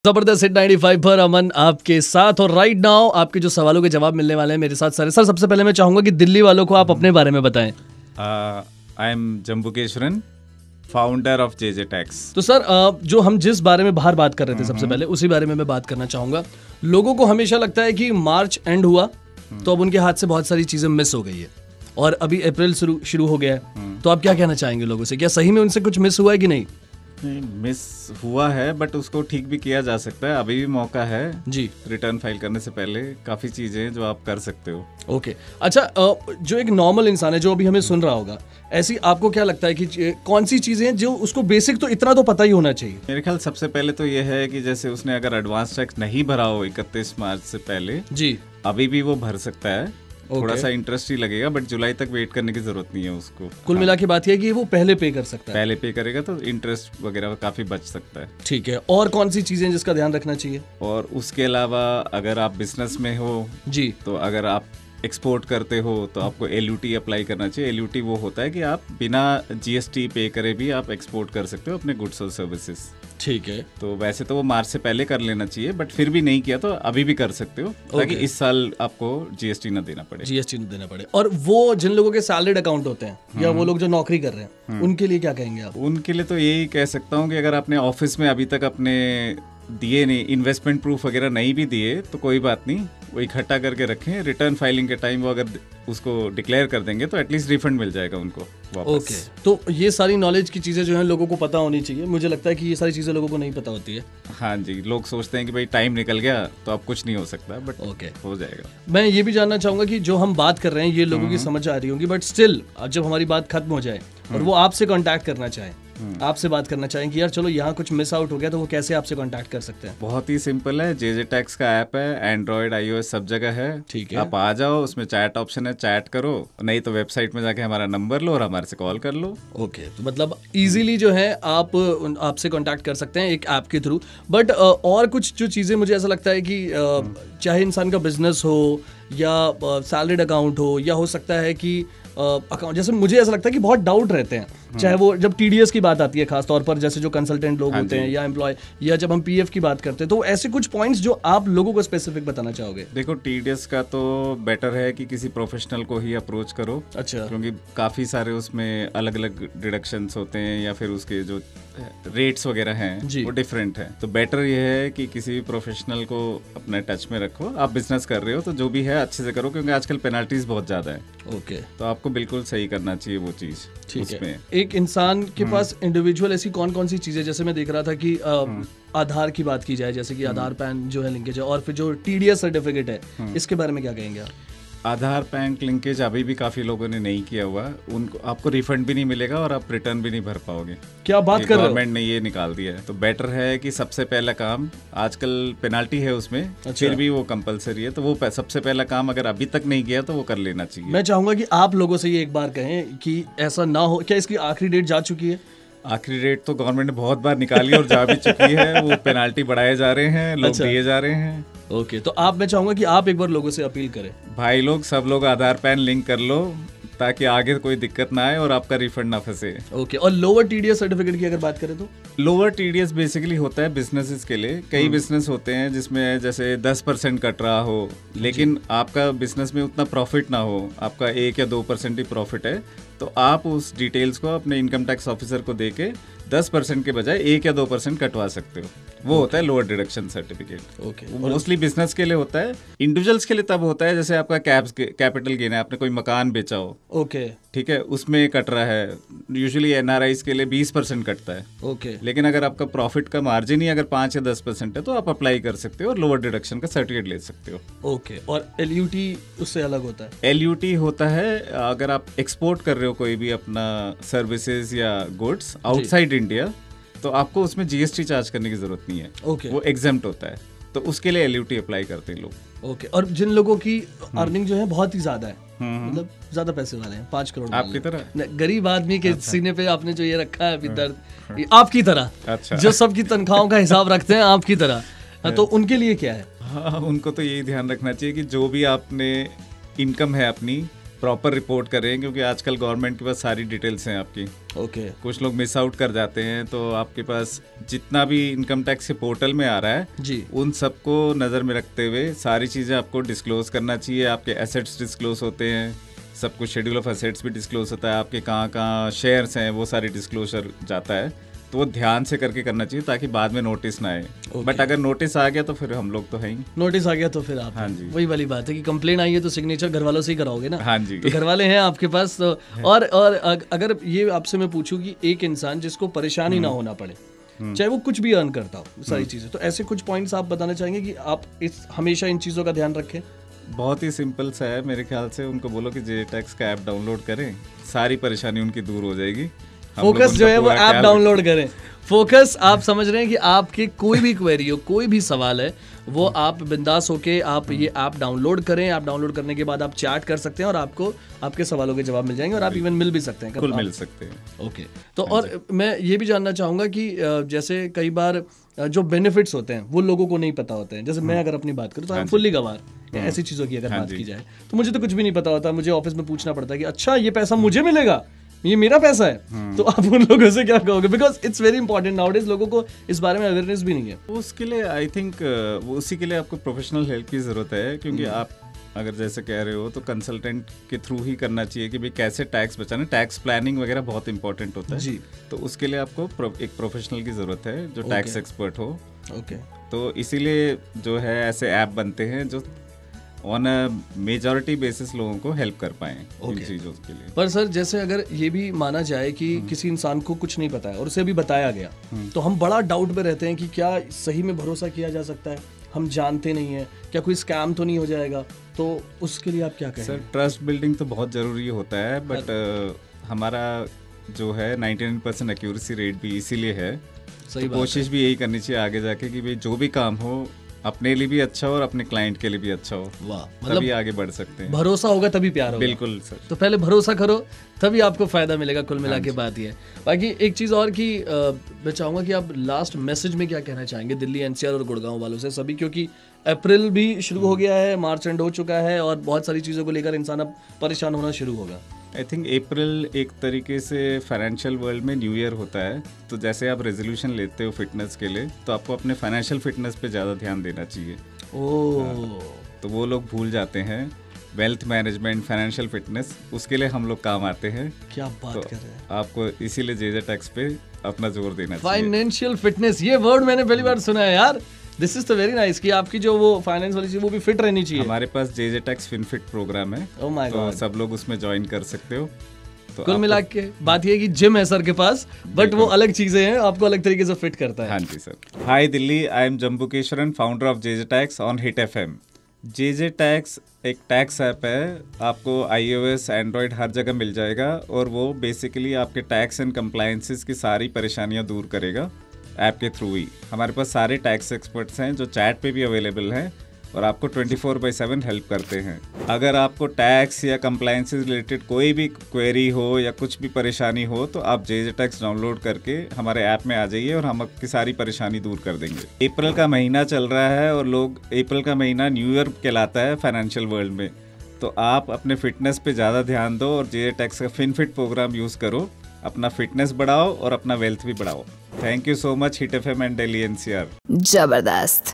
जबरदस्त हिट 95 पर अमन आपके साथ। और राइट नाउ आपके जो सवालों के जवाब मिलने वाले हैं मेरे साथ सर। सबसे पहले मैं चाहूंगा कि दिल्ली वालों को आप अपने बारे में बताएं। I am Jambukeswaran, founder of JJ tax. तो सर जो हम जिस बारे में बाहर बात कर रहे थे सबसे पहले उसी बारे में मैं बात करना चाहूंगा। लोगों को हमेशा लगता है कि मार्च एंड हुआ तो अब उनके हाथ से बहुत सारी चीजें मिस हो गई है और अभी अप्रैल शुरू हो गया है। तो आप क्या कहना चाहेंगे लोगों से, क्या सही में उनसे कुछ मिस हुआ है कि नहीं? मिस हुआ है बट उसको ठीक भी किया जा सकता है। अभी भी मौका है जी, रिटर्न फाइल करने से पहले काफी चीजें हैं जो आप कर सकते हो। ओके अच्छा, जो एक नॉर्मल इंसान है जो अभी हमें सुन रहा होगा, ऐसी आपको क्या लगता है कि कौन सी चीजें हैं जो उसको बेसिक तो इतना तो पता ही होना चाहिए? मेरे ख्याल सबसे पहले तो ये है कि जैसे उसने अगर एडवांस टैक्स नहीं भरा हो 31 मार्च से पहले, जी, अभी भी वो भर सकता है। थोड़ा सा इंटरेस्ट ही लगेगा बट जुलाई तक वेट करने की जरूरत नहीं है उसको। कुल मिला के बात यह है कि वो पहले पे कर सकता है। पहले पे करेगा तो इंटरेस्ट वगैरह काफी बच सकता है। ठीक है, और कौन सी चीजें जिसका ध्यान रखना चाहिए? और उसके अलावा अगर आप बिजनेस में हो जी, तो अगर आप एक्सपोर्ट करते हो तो आपको LUT अप्लाई करना चाहिए। LUT वो होता है कि आप बिना GST पे करे भी आप एक्सपोर्ट कर सकते हो अपने गुड्स और सर्विसेज। ठीक है, तो वैसे तो वो मार्च से पहले कर लेना चाहिए बट फिर भी नहीं किया तो अभी भी कर सकते हो ताकि इस साल आपको GST ना देना पड़े। GST नहीं देना पड़े। और वो जिन लोगों के सैलरीड अकाउंट होते हैं या वो लोग जो नौकरी कर रहे हैं उनके लिए क्या कहेंगे आप? उनके लिए तो यही कह सकता हूँ कि अगर आपने ऑफिस में अभी तक अपने दिए नहीं, इन्वेस्टमेंट प्रूफ वगैरह नहीं भी दिए तो कोई बात नहीं, वो इकट्ठा करके रखें। रिटर्न फाइलिंग के टाइम वो अगर उसको डिक्लेयर कर देंगे तो एटलीस्ट रिफंड मिल जाएगा उनको वापस। ओके, तो ये सारी नॉलेज की चीजें जो हैं लोगों को पता होनी चाहिए। मुझे लगता है कि ये सारी चीजें लोगों को नहीं पता होती है। हाँ जी, लोग सोचते हैं कि भाई टाइम निकल गया तो अब कुछ नहीं हो सकता बट हो जाएगा। मैं ये भी जानना चाहूंगा कि जो हम बात कर रहे हैं ये लोगों की समझ आ रही होंगी बट स्टिल जब हमारी बात खत्म हो जाए और वो आपसे कांटेक्ट करना चाहें, आपसे बात करना चाहें कि यार चलो यहाँ कुछ मिस आउट हो गया, तो वो कैसे आपसे कांटेक्ट कर सकते हैं? बहुत ही सिंपल है। जेजे टैक्स का ऐप है, एंड्रॉइड iOS सब जगह है। ठीक है, आप आ जाओ, उसमें चैट ऑप्शन है, चैट करो, नहीं तो वेबसाइट में जाके हमारा नंबर लो और हमारे से कॉल कर लो। ओके, तो मतलब इजीली जो है आप आपसे कांटेक्ट कर सकते हैं एक ऐप के थ्रू। बट और कुछ जो चीज़ें मुझे ऐसा लगता है कि चाहे इंसान का बिजनेस हो या सैलरीड अकाउंट हो या हो सकता है कि अकाउंट, जैसे मुझे ऐसा लगता है कि बहुत डाउट रहते हैं, चाहे वो जब TDS की बात आती है खास तौर पर, जैसे जो कंसल्टेंट लोग होते हैं या एम्प्लॉय, या जब हम PF की बात करते हैं, तो ऐसे कुछ पॉइंट्स जो आप लोगों को स्पेसिफिक बताना चाहोगे? देखो, TDS का तो बेटर है कि किसी प्रोफेशनल को ही अप्रोच करो। अच्छा, क्योंकि काफी सारे उसमें अलग अलग डिडक्शंस होते हैं या फिर उसके जो रेट्स वगैरह हैं वो डिफरेंट है। तो बेटर ये है कि किसी भी प्रोफेशनल को अपने टच में रखो। आप बिजनेस कर रहे हो तो जो भी है अच्छे से करो, क्योंकि आजकल पेनल्टीज बहुत ज्यादा है। ओके, तो आपको बिल्कुल सही करना चाहिए वो चीज। ठीक है। एक इंसान के पास इंडिविजुअल ऐसी कौन कौन सी चीजें, जैसे मैं देख रहा था कि आधार की बात की जाए, जैसे कि आधार पैन जो है लिंकेज है, और फिर जो TDS सर्टिफिकेट है, इसके बारे में क्या कहेंगे आप? आधार पैन लिंकेज अभी भी काफी लोगों ने नहीं किया हुआ, उनको आपको रिफंड भी नहीं मिलेगा और आप रिटर्न भी नहीं भर पाओगे। क्या बात कर रहे हो? गवर्नमेंट ने ये निकाल दिया है। तो बेटर है कि सबसे पहला काम, आजकल पेनाल्टी है उसमें, फिर भी वो कंपलसरी है, तो वो सबसे पहला काम अगर अभी तक नहीं किया तो वो कर लेना चाहिए। मैं चाहूंगा कि आप लोगों से ये एक बार कहें कि ऐसा ना हो। क्या इसकी आखिरी डेट जा चुकी है? आखिरी डेट तो गवर्नमेंट ने बहुत बार निकाली और जा भी चुकी है। वो पेनाल्टी बढ़ाए जा रहे हैं, लोग दिए जा रहे हैं। ओके, तो आप, मैं चाहूंगा कि आप एक बार लोगों से अपील करें। भाई लोग, सब लोग आधार पैन लिंक कर लो ताकि आगे कोई दिक्कत ना आए और आपका रिफंड ना फंसे। ओके, और लोअर TDS सर्टिफिकेट की अगर बात करें तो? लोअर TDS बेसिकली होता है बिजनेसेस के लिए। कई बिजनेस होते हैं जिसमें जैसे 10% कट रहा हो, लेकिन आपका बिजनेस में उतना प्रॉफिट ना हो, आपका 1 या 2% ही प्रॉफिट है, तो आप उस डिटेल्स को अपने इनकम टैक्स ऑफिसर को देके 10% के बजाय 1 या 2% कटवा सकते हो। वो होता है lower deduction certificate. Okay, mostly business के लिए होता है। इंडिविजुअल्स के लिए तब होता है जैसे आपका कैपिटल गेन है, आपने कोई मकान बेचा हो, ओके, ठीक है, उसमें कट रहा है। यूजुअली NRIs के लिए 20% कटता है। ओके, लेकिन अगर आपका प्रॉफिट का मार्जिन ही अगर 5 या 10% है तो आप अप्लाई कर सकते हो और लोअर डिडक्शन का सर्टिफिकेट ले सकते हो। ओके, और LUT उससे अलग होता है? LUT होता है अगर आप एक्सपोर्ट कर रहे हो कोई भी अपना सर्विसेज या गुड्स आउटसाइड इंडिया, तो आपको उसमें GST चार्ज करने की जरूरत नहीं है। ओके, वो एग्जेम्प्ट होता है, तो उसके लिए LUT अप्लाई करते हैं लोग। ओके, और जिन लोगों की अर्निंग जो है बहुत ही ज्यादा है, मतलब ज्यादा पैसे वाले हैं, 5 करोड़ आपकी तरह गरीब आदमी के सीने पे आपने जो ये रखा है अभी दर्द, आपकी तरह, अच्छा, जो सबकी तनख्वाहों का हिसाब रखते हैं आपकी तरह, तो उनके लिए क्या है? हाँ, उनको तो यही ध्यान रखना चाहिए कि जो भी आपने इनकम है अपनी, प्रॉपर रिपोर्ट करें, क्योंकि आजकल गवर्नमेंट के पास सारी डिटेल्स हैं आपकी। ओके। कुछ लोग मिस आउट कर जाते हैं, तो आपके पास जितना भी इनकम टैक्स के पोर्टल में आ रहा है जी, उन सबको नज़र में रखते हुए सारी चीज़ें आपको डिस्क्लोज करना चाहिए। आपके एसेट्स डिस्क्लोज होते हैं, सब कुछ शेड्यूल ऑफ एसेट्स भी डिस्क्लोज होता है, आपके कहाँ कहाँ शेयर्स हैं वो सारी डिस्क्लोजर जाता है, तो वो ध्यान से करके करना चाहिए ताकि बाद में नोटिस ना आए। बट अगर नोटिस आ गया तो फिर हम लोग तो हैं ही। नोटिस आ गया तो फिर आप, हाँ जी, वही वाली बात है कि कंप्लेन आई है तो सिग्नेचर घर वालों से ही कराओगे ना। हाँ जी, तो घर वाले हैं आपके पास तो, और अगर ये आपसे मैं पूछूं कि एक इंसान जिसको परेशानी ना होना पड़े, चाहे वो कुछ भी अर्न करता हो सारी चीजें, तो ऐसे कुछ पॉइंट्स आप बताना चाहेंगे कि आप इस हमेशा इन चीजों का ध्यान रखें? बहुत ही सिंपल सा है मेरे ख्याल से। उनको बोलो कि जे टैक्स का ऐप डाउनलोड करें, सारी परेशानी उनकी दूर हो जाएगी। फोकस जो है वो ऐप डाउनलोड करें। फोकस, आप समझ रहे हैं कि आपकी कोई भी क्वेरी हो, कोई भी सवाल है, वो आप बिंदास होके आप ये ऐप डाउनलोड करें। ऐप डाउनलोड करने के बाद आप चैट कर सकते हैं और आपको आपके सवालों के जवाब मिल जाएंगे, और आप इवन मिल भी सकते हैं, बिल्कुल मिल सकते हैं। ओके। तो और मैं ये भी जानना चाहूँगा कि जैसे कई बार जो बेनिफिट्स होते हैं वो लोगों को नहीं पता होते हैं। जैसे मैं अगर अपनी बात करूँ तो आई एम फुल्ली गवार ऐसी चीज़ों की अगर बात की जाए, तो मुझे तो कुछ भी नहीं पता होता। मुझे ऑफिस में पूछना पड़ता है कि अच्छा ये पैसा मुझे मिलेगा, ये मेरा पैसा है। तो आप उन लोगों से क्या कहोगे? Because it's very important nowadays, लोगों को इस बारे में अवेयरनेस भी नहीं है। उसके लिए आई थिंक उसी के लिए आपको प्रोफेशनल हेल्प की ज़रूरत है, क्योंकि आप अगर जैसे कह रहे हो तो कंसल्टेंट के थ्रू ही करना चाहिए कि भाई कैसे टैक्स बचाना। टैक्स प्लानिंग वगैरह बहुत इंपॉर्टेंट होता है जी। तो उसके लिए आपको एक प्रोफेशनल की ज़रूरत है जो टैक्स एक्सपर्ट हो। ओके। तो इसीलिए जो है ऐसे ऐप बनते हैं जो ऑन अ मेजॉरिटी बेसिस लोगों को हेल्प कर पाएं इन चीज़ों के लिए। पर सर जैसे अगर ये भी माना जाए कि किसी इंसान को कुछ नहीं पता है और उसे भी बताया गया, तो हम बड़ा डाउट में रहते हैं कि क्या सही में भरोसा किया जा सकता है, हम जानते नहीं है, क्या कोई स्कैम तो नहीं हो जाएगा? तो उसके लिए आप क्या कहेंगे? सर ट्रस्ट बिल्डिंग तो बहुत ज़रूरी होता है, बट हमारा जो है 99% एक्यूरेसी रेट भी इसीलिए है। सही तो कोशिश भी यही करनी चाहिए आगे जाके कि भाई जो भी काम हो अपने लिए भी अच्छा हो और अपने क्लाइंट के लिए भी अच्छा हो। वाह, मतलब तभी आगे बढ़ सकते हैं। भरोसा होगा तभी प्यार होगा। बिल्कुल सर। तो पहले भरोसा करो तभी आपको फायदा मिलेगा। कुल मिला के बात ये। बाकी एक चीज़ और कि मैं चाहूँगा कि आप लास्ट मैसेज में क्या कहना चाहेंगे दिल्ली एनसीआर और गुड़गांव वालों से सभी, क्योंकि अप्रैल भी शुरू हो गया है, मार्च एंड हो चुका है और बहुत सारी चीज़ों को लेकर इंसान अब परेशान होना शुरू होगा। आई थिंक अप्रैल एक तरीके से फाइनेंशियल वर्ल्ड में न्यू ईयर होता है, तो जैसे आप रेजोल्यूशन लेते हो फिटनेस के लिए तो आपको अपने फाइनेंशियल फिटनेस पे ज़्यादा ध्यान देना चाहिए। तो वो लोग भूल जाते हैं वेल्थ मैनेजमेंट, फाइनेंशियल फिटनेस, उसके लिए हम लोग काम आते हैं। क्या बात कर रहे हैं। आपको इसीलिए जेजे टैक्स पे अपना जोर देना चाहिए। फाइनेंशियल फिटनेस, ये वर्ड मैंने पहली बार सुना है यार। दिस इज तो वेरी नाइस कि आपकी जो वो फाइनेंस वाली चीज वो भी फिट रहनी चाहिए। हमारे पास जेजे टैक्स फिनफिट प्रोग्राम है। Oh my God. तो सब लोग उसमें ज्वाइन कर सकते हो। तो कुल मिला के बात ये है कि जिम है सर के पास, बट वो अलग चीजें हैं, आपको अलग तरीके से फिट करता है। हाँ जी sir. Hi Delhi, I am Jambukeswaran, founder of JJ tax on hit FM। JJ tax एक टैक्स ऐप है, आपको iOS, एंड्रॉयड हर जगह मिल जाएगा और वो बेसिकली आपके टैक्स एंड कंप्लायंसेस की सारी परेशानियां दूर करेगा ऐप के थ्रू ही। हमारे पास सारे टैक्स एक्सपर्ट्स हैं जो चैट पे भी अवेलेबल हैं और आपको 24/7 हेल्प करते हैं। अगर आपको टैक्स या कंप्लायंसेस रिलेटेड कोई भी क्वेरी हो या कुछ भी परेशानी हो तो आप जेजे टैक्स डाउनलोड करके हमारे ऐप में आ जाइए और हम आपकी सारी परेशानी दूर कर देंगे। अप्रैल का महीना चल रहा है और लोग, अप्रैल का महीना न्यू ईयर कहलाता है फाइनेंशियल वर्ल्ड में, तो आप अपने फिटनेस पे ज़्यादा ध्यान दो और जेजे टैक्स का फिनफिट प्रोग्राम यूज़ करो, अपना फिटनेस बढ़ाओ और अपना वेल्थ भी बढ़ाओ। Thank you so much hit FM and Delhi NCR। जबरदस्त।